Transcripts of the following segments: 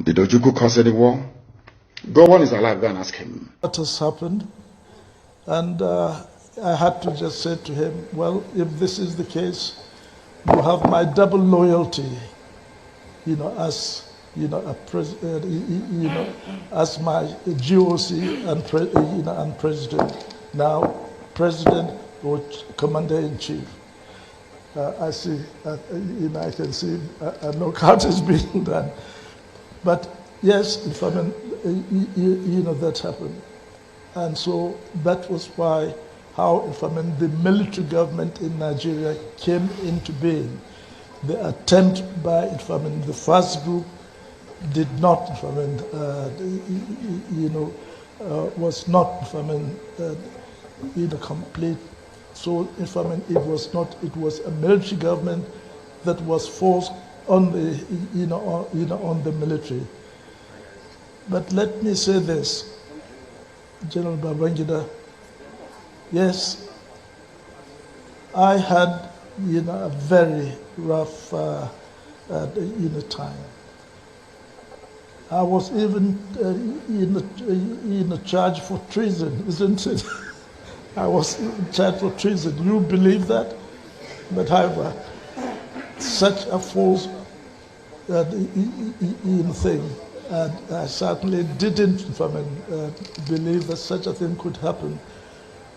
Did Ojukwu cause any war? Go on is alive, go and ask him. What has happened? And I had to just say to him, well, if this is the case, you have my double loyalty, as as my GOC and president. Now, president or commander-in-chief. I see, I can see a knockout is being done. But yes, if I mean, that happened. And so that was why, the military government in Nigeria came into being. The attempt by, the first group did not, was not, complete. So, it was a military government that was forced on the, on the military. But let me say this, General Babangida, yes, I had, a very rough, time. I was even charged for treason, isn't it? I was charged for treason. You believe that? But however, such a false thing, and I certainly didn't believe that such a thing could happen.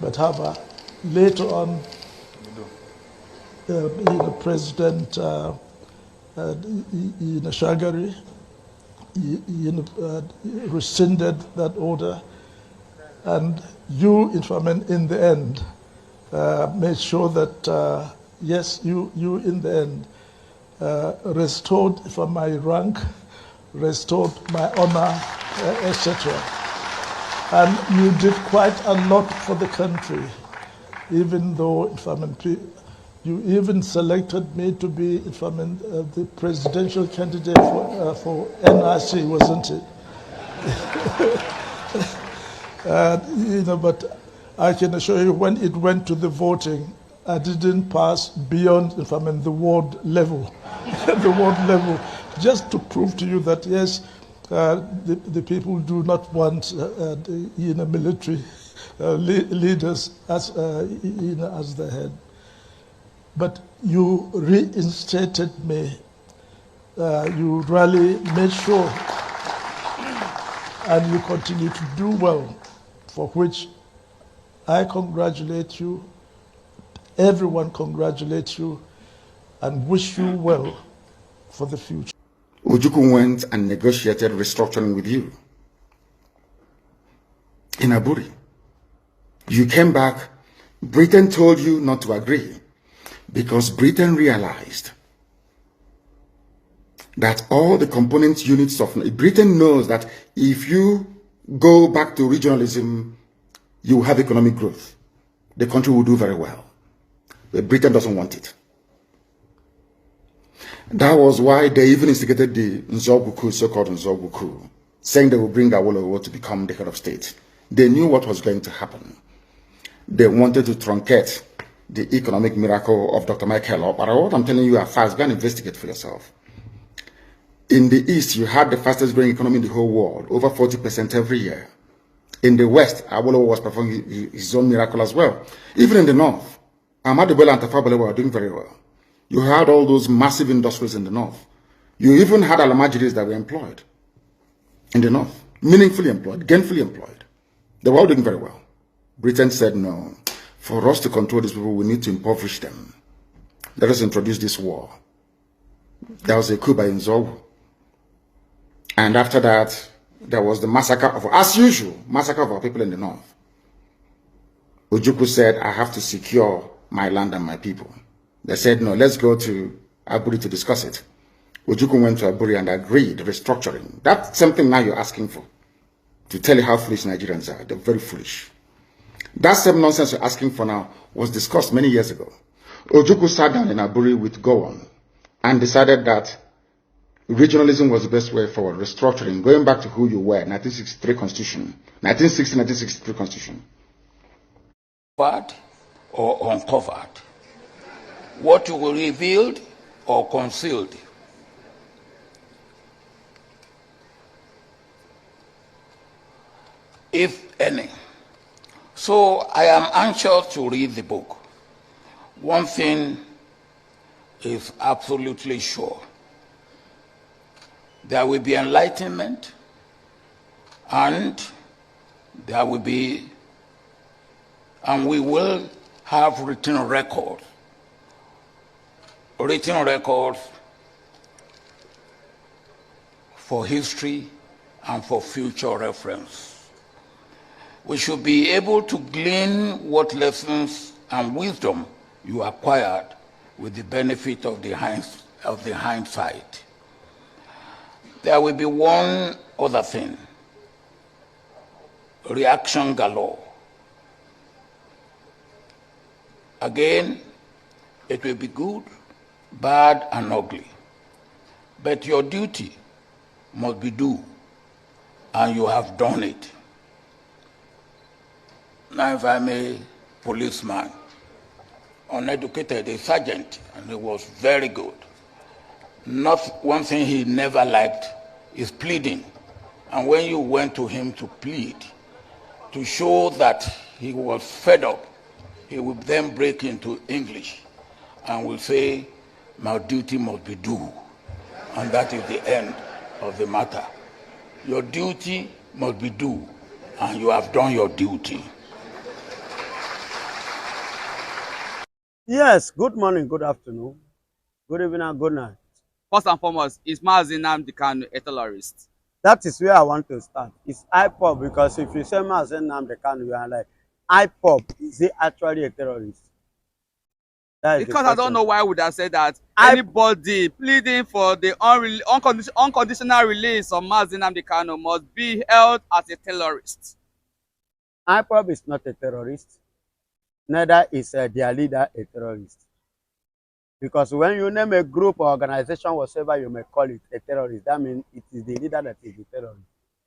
But however, later on, President Shagari rescinded that order, and you, in the end, made sure that yes, you in the end restored my rank, restored my honor, etc. And you did quite a lot for the country, even though, you even selected me to be, the presidential candidate for NRC, wasn't it? But I can assure you, when it went to the voting, I didn't pass beyond, the ward level, the ward level, just to prove to you that yes, the people do not want, military leaders as, as the head. But you reinstated me. You really made sure, and you continue to do well, for which I congratulate you. Everyone congratulates you and wish you well for the future. Ojukwu went and negotiated restructuring with you in Aburi. You came back. Britain told you not to agree, because Britain realized that all the component units of Britain knows that if you go back to regionalism, you will have economic growth. The country will do very well. But Britain doesn't want it. That was why they even instigated the Nzogbu coup, so-called Nzogbu coup, saying they will bring Awolowo to become the head of state. They knew what was going to happen. They wanted to truncate the economic miracle of Dr. Michael. But what I'm telling you are fast. Go and investigate for yourself. In the East, you had the fastest growing economy in the whole world, over 40% every year. In the West, Awolowo was performing his own miracle as well. Even in the North, Ahmadu Bello and Tafawa Balewa were doing very well. You had all those massive industries in the North. You even had Alamajiris that were employed in the North, meaningfully employed, gainfully employed. They were all doing very well. Britain said, no, for us to control these people, we need to impoverish them. Let us introduce this war. There was a coup by Nzogbu. And after that, there was the massacre of, as usual, massacre of our people in the North. Ojukwu said, I have to secure my land and my people. They said, no, let's go to Aburi to discuss it. Ojukwu went to Aburi and agreed restructuring. That's something now you're asking for. To tell you how foolish Nigerians are. They're very foolish. That same nonsense you're asking for now was discussed many years ago. Ojukwu sat down in Aburi with Gowon and decided that regionalism was the best way forward, restructuring, going back to who you were, 1963 Constitution, 1960-1963 Constitution. Covered or uncovered, what you will revealed or concealed. if any. So I am anxious to read the book. One thing is absolutely sure. There will be enlightenment, and there will be, and we will have written records for history and for future reference. We should be able to glean what lessons and wisdom you acquired with the benefit of the hindsight. There will be one other thing: reaction galore. Again, it will be good, bad, and ugly. But your duty must be due, and you have done it. Now, if I'm a policeman, uneducated, a sergeant, and he was very good. Not one thing he never liked is pleading. And when you went to him to plead, to show that he was fed up, he would then break into English and will say, my duty must be due. And that is the end of the matter. Your duty must be due, and you have done your duty. Yes, good morning, good afternoon, good evening, and good night. First and foremost, is NNAMDI KANU a terrorist? That is where I want to start. It's IPOB, because if you say NNAMDI KANU, you are like, IPOB, is he actually a terrorist? Because I don't know why would I say that anybody pleading for the unconditional release of NNAMDI KANU must be held as a terrorist. IPOB is not a terrorist. Neither is their leader a terrorist. Because when you name a group or organization, whatever you may call it, a terrorist, that means it is the leader that is the terrorist,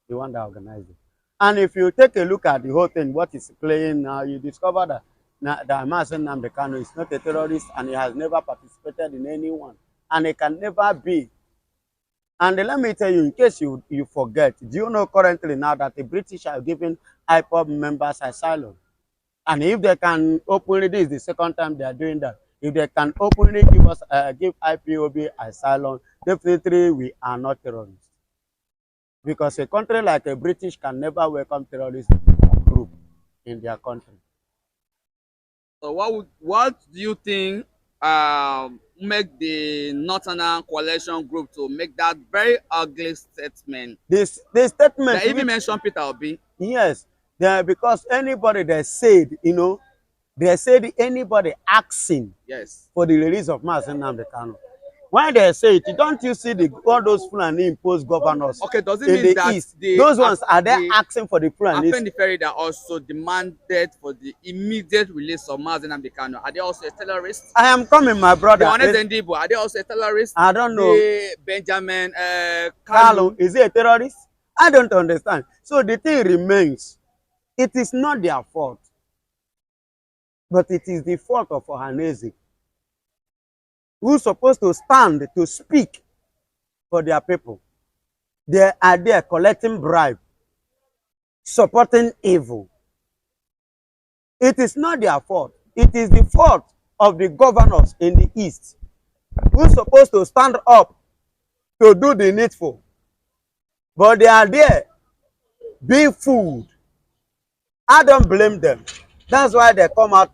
the one that organized it. And if you take a look at the whole thing, what is playing now, you discover that NNAMDI KANU is not a terrorist, and he has never participated in anyone, and he can never be. And let me tell you, in case you forget, do you know currently now that the British are giving IPOB members asylum? And if they can openly, this is the second time they are doing that, if they can openly give IPOB asylum, definitely we are not terrorists. Because a country like a British can never welcome terrorist group in their country. So what do you think make the Northern Coalition group to make that very ugly statement? This statement. They even mentioned Peter Obi. Yes. Because anybody that said, they said anybody asking for the release of NNAMDI KANU. When they say it, don't you see all those Fulani imposed governors? Okay, does it mean that East? Those ones are they asking for the Fulani? Afenifere that also demanded for the immediate release of NNAMDI KANU. Are they also a terrorist? I am coming, my brother. The Honest Ndibo, are they also a terrorist? I don't know. The Benjamin Kalu, is he a terrorist? I don't understand. So the thing remains. It is not their fault, but it is the fault of Ohaneze, who's supposed to stand to speak for their people. They are there collecting bribe, supporting evil. It is not their fault. It is the fault of the governors in the East, who's supposed to stand up to do the needful. But they are there being fooled. I don't blame them. That's why they come out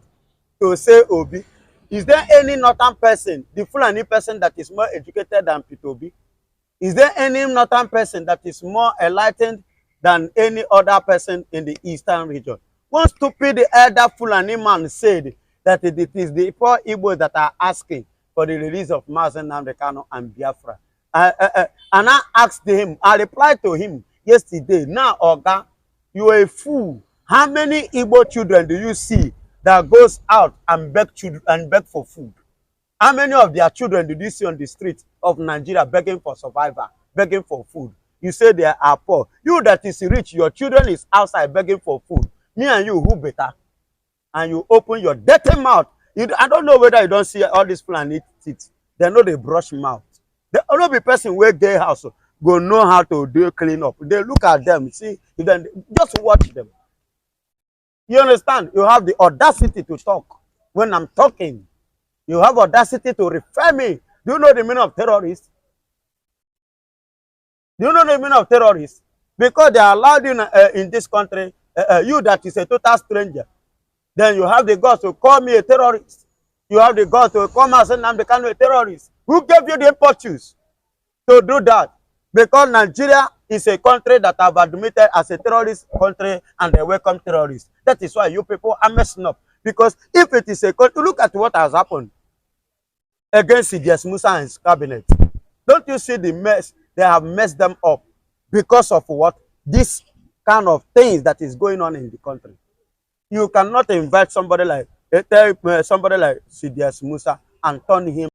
to say Obi. Is there any northern person, the Fulani person, that is more educated than Peter Obi? Is there any northern person that is more enlightened than any other person in the eastern region? One stupid elder Fulani man said that it is the poor Igbo that are asking for the release of NNAMDI KANU and Biafra. And I asked him, I replied to him yesterday, now, Oga, you are a fool. How many Igbo children do you see that goes out and beg for food? How many of their children did you see on the streets of Nigeria begging for survival, begging for food? You say they are poor. You that is rich, your children is outside begging for food. Me and you, who better? And you open your dirty mouth. I don't know whether you don't see all these Fulani teeth. They know they brush mouth. They only be person where gay house. go know how to do clean up. They look at them, see, then just watch them. You understand? You have the audacity to talk when I'm talking. You have audacity to refer me. Do you know the meaning of terrorist? Do you know the meaning of terrorist? Because they are allowed in this country, you that is a total stranger. Then you have the guts to call me a terrorist. You have the guts to come and say NNAMDI KANU a terrorist. Who gave you the impetus to do that? Because Nigeria is a country that have admitted as a terrorist country and they welcome terrorists. That is why you people are messing up. Because if it is a country, look at what has happened against C.J. Musa and his cabinet. Don't you see the mess? They have messed them up because of what? This kind of things that is going on in the country. You cannot invite somebody like C.J. Musa and turn him